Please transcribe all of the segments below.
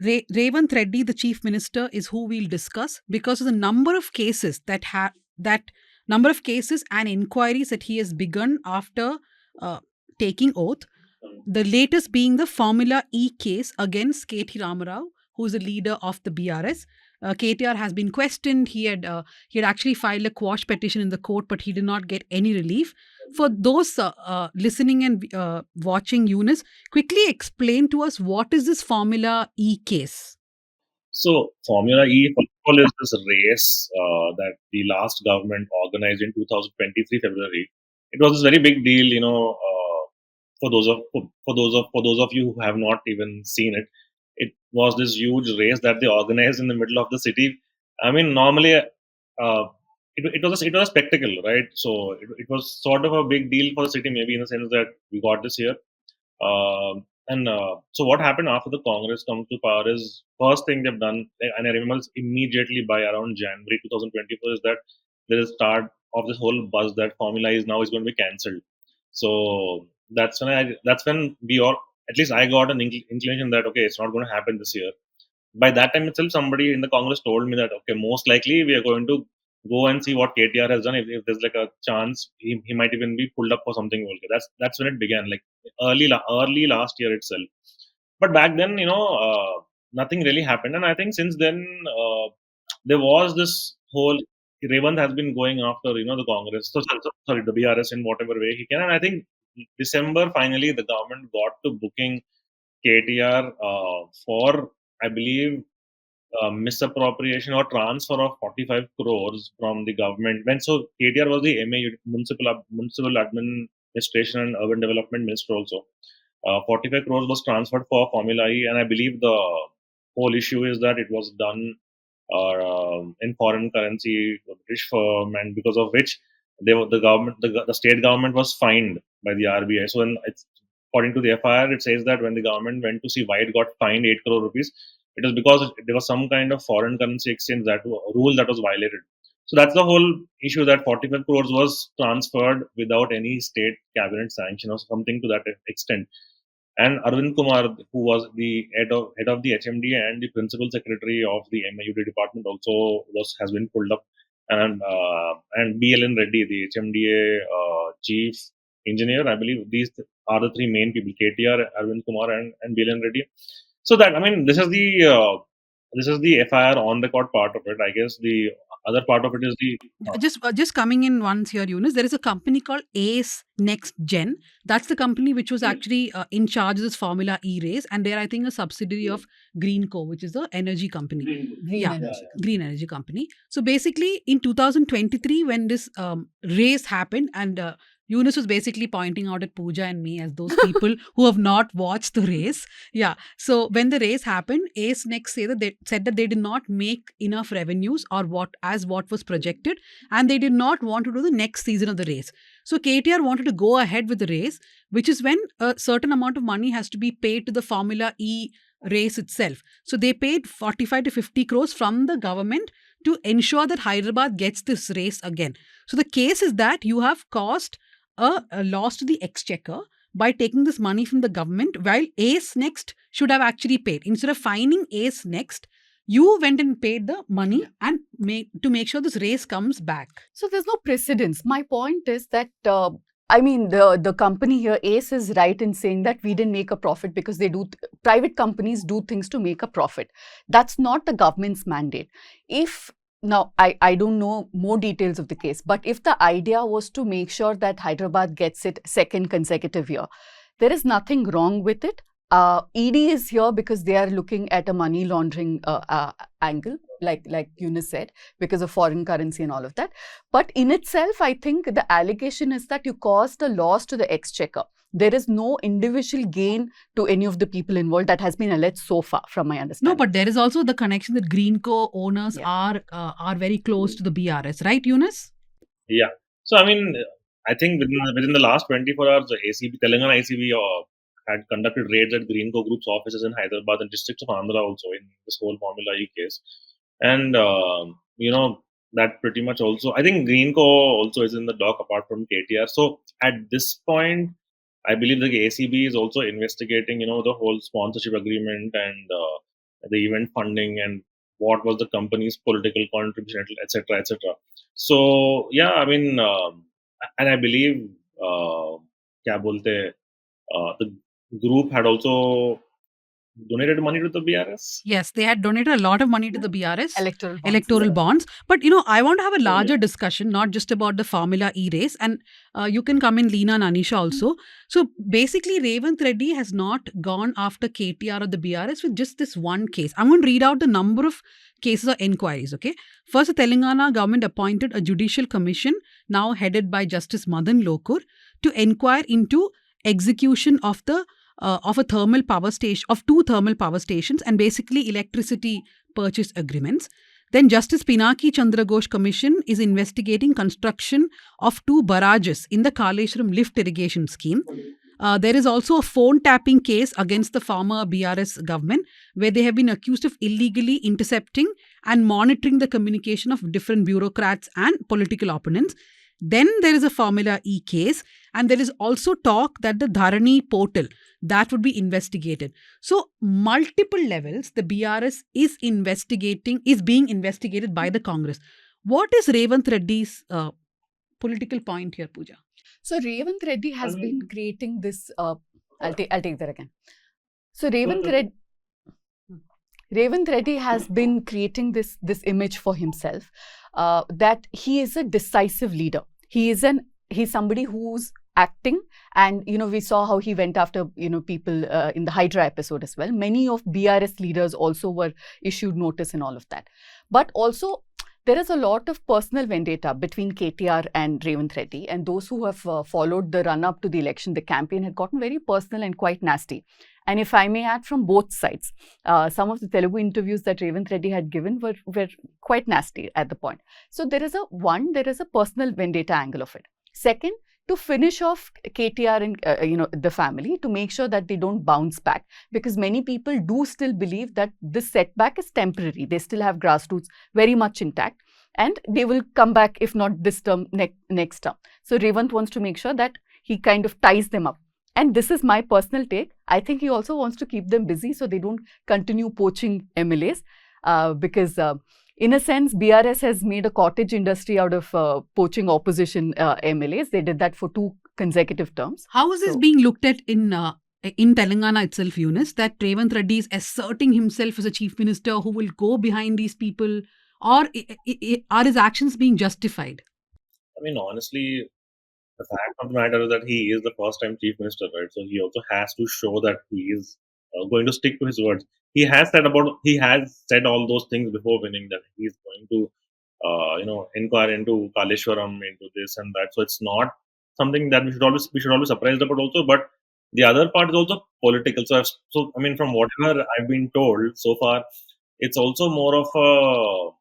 Revanth Reddy, the chief minister, is who we'll discuss because of the number of cases that number of cases and inquiries that he has begun after uh, taking oath. The latest being the Formula E case against KT Ramarao, who is the leader of the BRS. KTR has been questioned. He had actually filed a quash petition in the court, but he did not get any relief. For those listening and watching, Eunice, quickly explain to us what is this Formula E case? So, Formula E, first of all, is this race that the last government organized in 2023 February. It was this very big deal, for those of you who have not even seen it. It was this huge race that they organized in the middle of the city. I mean, normally, it was a spectacle, right? So it was sort of a big deal for the city, maybe in the sense that we got this here. So what happened after the Congress come to power is first thing they've done, and I remember immediately by around January 2024 is that there is start of this whole buzz that Formula is now is going to be cancelled. So that's when we all, at least I got an inclination that okay, it's not going to happen this year. By that time itself, somebody in the Congress told me that okay, most likely we are going to go and see what KTR has done. If there's like a chance, he might even be pulled up for something. Okay, that's when it began, like early last year itself. But back then, nothing really happened, and I think since then there was this whole Revanth has been going after the Congress, sorry, the BRS in whatever way he can, and I think December finally the government got to booking KTR for, I believe, misappropriation or transfer of 45 crores from the government. When so KTR was the MA Municipal Administration and Urban Development Minister also. 45 crores was transferred for Formula E, and I believe the whole issue is that it was done in foreign currency, the British firm, and because of which the state government was fined by the RBI. So it's according to the FIR, it says that when the government went to see why it got fined 8 crore rupees, it was because there was some kind of foreign currency exchange rule that was violated. So that's the whole issue, that 45 crores was transferred without any state cabinet sanction or something to that extent. And Arvind Kumar, who was the head of the HMD and the principal secretary of the MIUD department, also has been pulled up, and BLN Reddy, the HMDA chief engineer. I believe these are the three main people: KTR, Arvind Kumar, and BLN Reddy. So that, I mean, this is the FIR on record part of it. I guess the other part of it is the Just coming in once here, Eunice, there is a company called Ace Next Gen. That's the company which was actually in charge of this Formula E race, and they're, I think, a subsidiary of Greenco, which is the energy company. Green Yeah, energy. green energy company. So basically, in 2023, when this race happened, and Eunice was basically pointing out at Pooja and me as those people who have not watched the race. Yeah. So when the race happened, Ace Next said that they did not make enough revenues or what was projected, and they did not want to do the next season of the race. So KTR wanted to go ahead with the race, which is when a certain amount of money has to be paid to the Formula E race itself. So they paid 45 to 50 crores from the government to ensure that Hyderabad gets this race again. So the case is that you have caused a loss to the exchequer by taking this money from the government, while Ace Next should have actually paid. Instead of fining Ace Next, you went and paid the money and to make sure this race comes back. So there's no precedence. My point is that the company here, Ace, is right in saying that we didn't make a profit because private companies do things to make a profit. That's not the government's mandate. Now, I don't know more details of the case, but if the idea was to make sure that Hyderabad gets it second consecutive year, there is nothing wrong with it. ED is here because they are looking at a money laundering angle, like Yunus said, because of foreign currency and all of that. But in itself, I think the allegation is that you caused a loss to the exchequer. There is no individual gain to any of the people involved that has been alleged so far, from my understanding. No, but there is also the connection that Greenco owners Yeah. are very close to the BRS, right, Eunice? Yeah. So I mean, I think within the last 24 hours, the Telangana ACB had conducted raids at Greenco Group's offices in Hyderabad and districts of Andhra also in this whole Formula E case, and that pretty much also, I think Greenco also is in the dock apart from KTR. So at this point, I believe the ACB is also investigating, the whole sponsorship agreement and the event funding, and what was the company's political contribution, etc., etc. So yeah, I mean, and I believe, क्या बोलते हैं, the group had also donated money to the BRS. Yes, they had donated a lot of money to the BRS Electoral bonds. electoral bonds. But I want to have a So, larger yeah. discussion, not just about the Formula E race. And you can come in, Leena and Anisha also. So basically, Revanth Reddy has not gone after KTR or the BRS with just this one case. I'm going to read out the number of cases or inquiries. Okay, first, the Telangana government appointed a judicial commission now headed by Justice Madan Lokur to inquire into execution of a thermal power station, of two thermal power stations, and basically electricity purchase agreements. Then Justice Pinaki Chandra Ghosh Commission is investigating construction of two barrages in the Kaleshwaram lift irrigation scheme. There is also a phone tapping case against the former BRS government, where they have been accused of illegally intercepting and monitoring the communication of different bureaucrats and political opponents. Then there is a Formula E case, and there is also talk that the Dharani portal that would be investigated. So, multiple levels, the BRS is being investigated by the Congress. What is Revanth Reddy's political point here, Pooja? So Revanth Reddy has been creating this. I'll take that again. So Revanth Reddy has been creating this image for himself, that he is a decisive leader. He's somebody who's acting, and we saw how he went after people in the Hydra episode as well. Many of BRS leaders also were issued notice and all of that. But also, there is a lot of personal vendetta between KTR and Revanth Reddy, and those who have followed the run-up to the election, the campaign had gotten very personal and quite nasty. And if I may add, from both sides, some of the Telugu interviews that Revanth Reddy had given were quite nasty at the point. So there is a personal vendetta angle of it. Second, to finish off KTR and the family, to make sure that they don't bounce back, because many people do still believe that this setback is temporary. They still have grassroots very much intact, and they will come back, if not this term, next term. So Revanth wants to make sure that he kind of ties them up. And this is my personal take. I think he also wants to keep them busy so they don't continue poaching MLAs, because in a sense, BRS has made a cottage industry out of poaching opposition MLAs. They did that for 2 consecutive terms. How is this being looked at in Telangana itself, Yunus, that Revanth Reddy is asserting himself as a chief minister who will go behind these people, or are his actions being justified? I mean, honestly, the fact of the matter is that he is the first-time chief minister, right? So he also has to show that he is going to stick to his words. He has said all those things before winning, that he is going to inquire into Kaleshwaram, into this and that. So it's not something that we should always be surprised about also. But the other part is also political. So I mean, from whatever I've been told so far, it's also more of a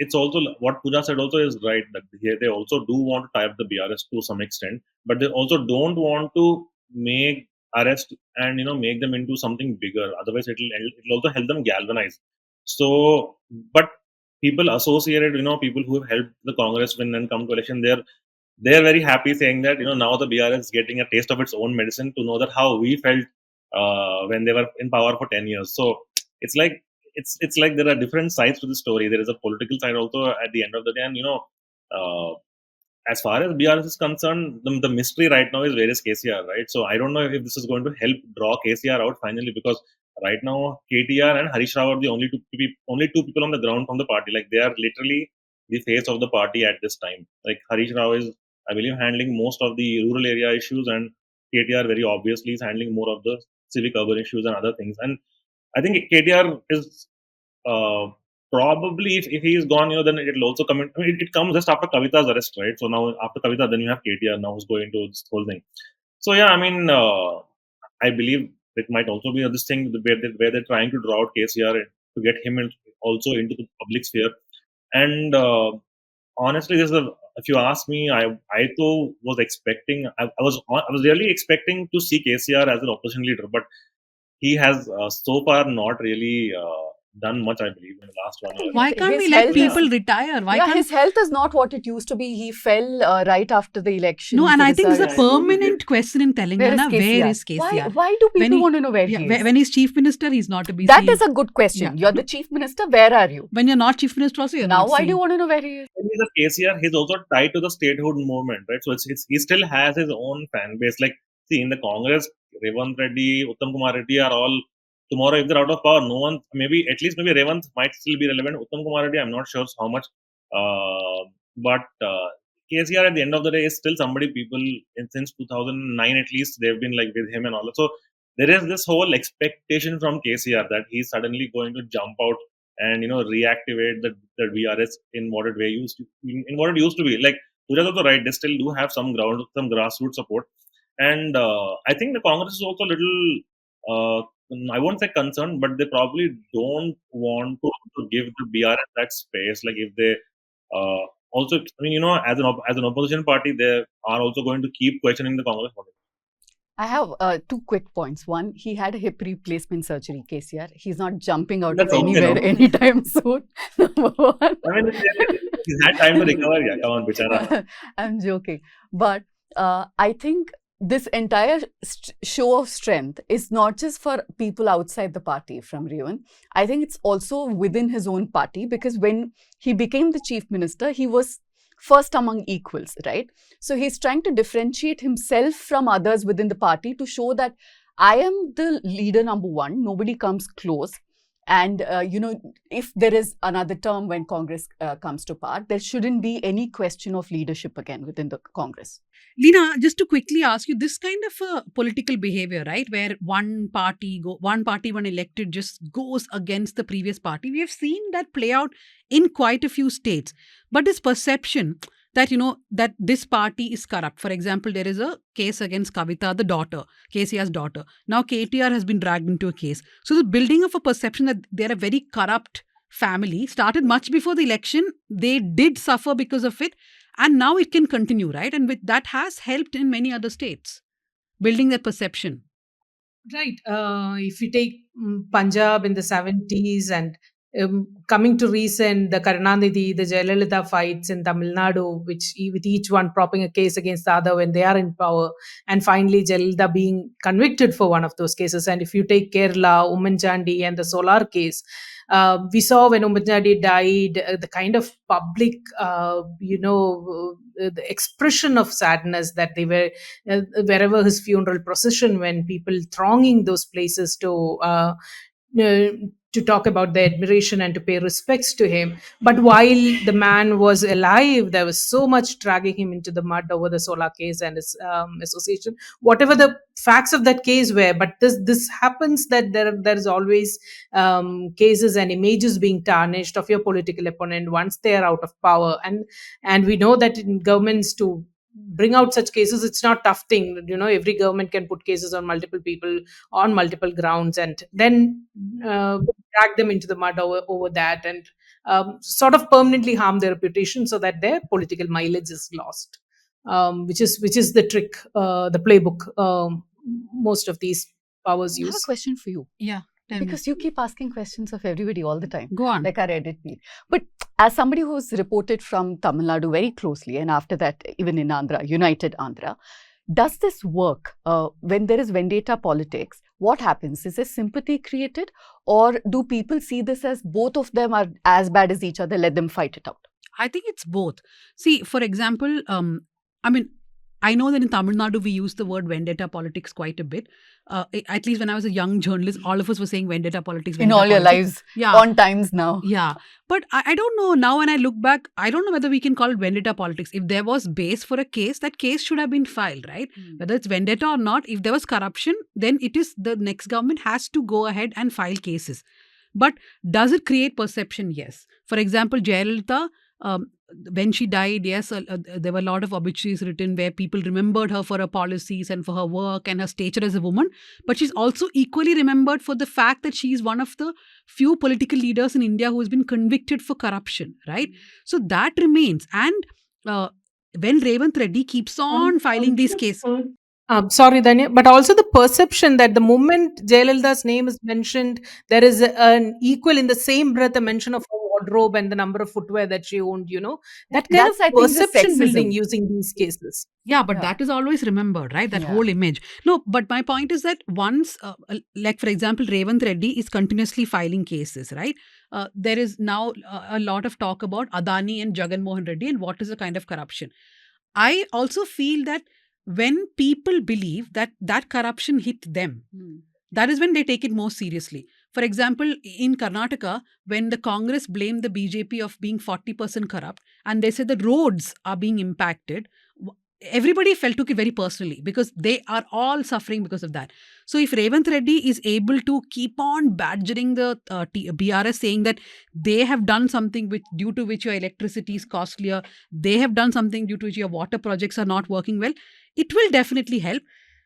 it's also what Pooja said also is right, that they also do want to tie up the BRS to some extent, but they also don't want to make arrest and make them into something bigger. Otherwise, it'll also help them galvanize. So, but people associated, people who have helped the Congress win and come to election, they're very happy, saying that now the BRS is getting a taste of its own medicine, to know that how we felt when they were in power for 10 years. So it's like it's like there are different sides to the story. There is a political side also at the end of the day, and as far as BRS is concerned, the mystery right now is where is KCR, right? So I don't know if this is going to help draw KCR out finally, because right now KTR and Harish Rao are the only two people on the ground from the party. Like, they are literally the face of the party at this time. Like, Harish Rao is, I believe, handling most of the rural area issues, and KTR very obviously is handling more of the civic urban issues and other things. And I think KTR is probably, if he is gone, then it will also come in. I mean, it comes just after Kavita's arrest, right? So now after Kavita, then you have KTR now who's going to this whole thing. So yeah, I mean, I believe it might also be this thing where they're trying to draw out KCR to get him also into the public sphere. And honestly, if you ask me, I too was expecting. I was really expecting to see KCR as an opposition leader, but he has so far not really done much, I believe, in the last 1 year. Why can't His we let health is- people retire? Why yeah, can't his health is not what it used to be. He fell right after the election. No, and I think it's a Yeah, I totally permanent question in Telangana. Where is KCR? Why do When people he- want to know where Yeah, he is? when he's chief minister, he's not to be That seen. is a good question. Yeah. You're the chief minister. Where are you? When you're not chief minister, also you're Now, not why seen. do you want to know where he is? When he's a KCR, he's also tied to the statehood movement, right? So he still has his own fan base. Like, see, in the Congress, Revanth Reddy, Uttam Kumar Reddy are all, tomorrow, if they're out of power, no one, maybe Revanth might still be relevant. Uttam Kumar Reddy, I'm not sure how much. But KCR at the end of the day is still somebody people, since 2009 at least, they've been like with him and all that. So there is this whole expectation from KCR that he's suddenly going to jump out and reactivate the VRS in what it way used to in what it used to be. Like Pooja is also right, they still do have some grassroots support, and I think the Congress is also a little I won't say concerned, but they probably don't want to give the BRS that space. Like if they also, I mean, as an opposition party, they are also going to keep questioning the Congress party. I have two quick points. One, he had a hip replacement surgery, KCR. He's not jumping out That's of okay, anywhere no? anytime soon. Number one. I mean, he's had time to recover. Yeah, come on, bichara. I'm joking. But I think this entire show of strength is not just for people outside the party from Revan. I think it's also within his own party, because when he became the chief minister, he was first among equals, right? So he's trying to differentiate himself from others within the party to show that I am the leader number one, nobody comes close. And, if there is another term when Congress comes to power, there shouldn't be any question of leadership again within the Congress. Leena, just to quickly ask you, this kind of a political behavior, right, where one party when elected just goes against the previous party, we have seen that play out in quite a few states. But this perception that that this party is corrupt. For example, there is a case against Kavita, the daughter, KCR's daughter. Now KTR has been dragged into a case. So the building of a perception that they're a very corrupt family started much before the election. They did suffer because of it, and now it can continue, right? And with that has helped in many other states, building that perception. Right. If you take Punjab in the 70s and coming to recent, the Karunanidhi, the Jayalalitha fights in Tamil Nadu, with each one propping a case against the other when they are in power, and finally Jayalalitha being convicted for one of those cases. And if you take Kerala, Chandi and the Solar case, we saw when Chandi died, the kind of public, the expression of sadness that they were, wherever his funeral procession went, people thronging those places to talk about their admiration and to pay respects to him. But while the man was alive, there was so much dragging him into the mud over the Solar case and his association, whatever the facts of that case were. But this happens that there's always cases and images being tarnished of your political opponent once they are out of power, and we know that in governments to bring out such cases, it's not tough thing. Every government can put cases on multiple people on multiple grounds, and then drag them into the mud over that, and sort of permanently harm their reputation so that their political mileage is lost, which is the trick, the playbook most of these powers I have a use. question for you. Yeah. Tell me. Because you keep asking questions of everybody all the time, Go on. like our edit feed. But as somebody who's reported from Tamil Nadu very closely, and after that, even in Andhra, United Andhra, does this work when there is vendetta politics? What happens? Is there sympathy created, or do people see this as both of them are as bad as each other? Let them fight it out. I think it's both. See, for example, I know that in Tamil Nadu, we use the word vendetta politics quite a bit. At least when I was a young journalist, all of us were saying vendetta politics. In vendetta all your politics. lives, Yeah. on times now. Yeah. But I don't know. Now when I look back, I don't know whether we can call it vendetta politics. If there was base for a case, that case should have been filed, right? Whether it's vendetta or not, if there was corruption, then it is the next government has to go ahead and file cases. But does it create perception? Yes. For example, Jayalalitha, when she died, yes, there were a lot of obituaries written where people remembered her for her policies and for her work and her stature as a woman. But she's also equally remembered for the fact that she is one of the few political leaders in India who has been convicted for corruption, right? So that remains. And when Revanth Reddy keeps on filing these cases, Sorry, Danya, but also the perception that the moment Jayalalitha's name is mentioned, there is an equal in the same breath a mention of her wardrobe and the number of footwear that she owned, that kind of That's, I think, the perception building sexism. using these cases. Yeah, but Yeah. that is always remembered, right? That Yeah. whole image. No, but my point is that once, like for example, Revanth Reddy is continuously filing cases, right? There is now a lot of talk about Adani and Jagan Mohan Reddy and what is the kind of corruption. I also feel that when people believe that that corruption hit them, that is when they take it more seriously. For example, in Karnataka, when the Congress blamed the BJP of being 40% corrupt and they said the roads are being impacted, everybody took it very personally because they are all suffering because of that. So if Revanth Reddy is able to keep on badgering the BRS saying that they have done something due to which your electricity is costlier, they have done something due to which your water projects are not working well, it will definitely help.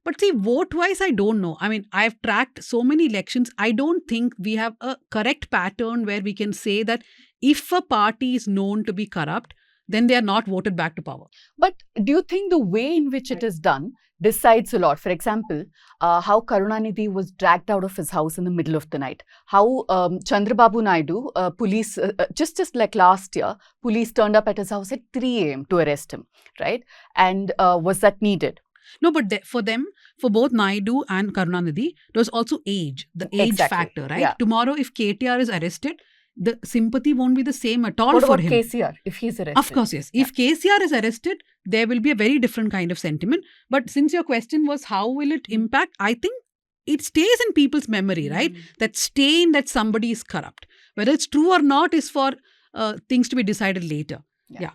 But see, vote-wise, I don't know. I mean, I've tracked so many elections. I don't think we have a correct pattern where we can say that if a party is known to be corrupt, then they are not voted back to power. But do you think the way in which it is done decides a lot? For example, how Karunanidhi was dragged out of his house in the middle of the night. How Chandrababu Naidu, police, just like last year, police turned up at his house at 3 a.m. to arrest him, right? And was that needed? No, but for them, for both Naidu and Karunanidhi, there was also age, the age Exactly. factor, right? Yeah. Tomorrow, if KTR is arrested, the sympathy won't be the same at all What for about him. KCR, if he's arrested? Of course, yes. Yeah. If KCR is arrested, there will be a very different kind of sentiment. But since your question was how will it impact, I think it stays in people's memory, right? That stain that somebody is corrupt. Whether it's true or not is for things to be decided later. Yeah.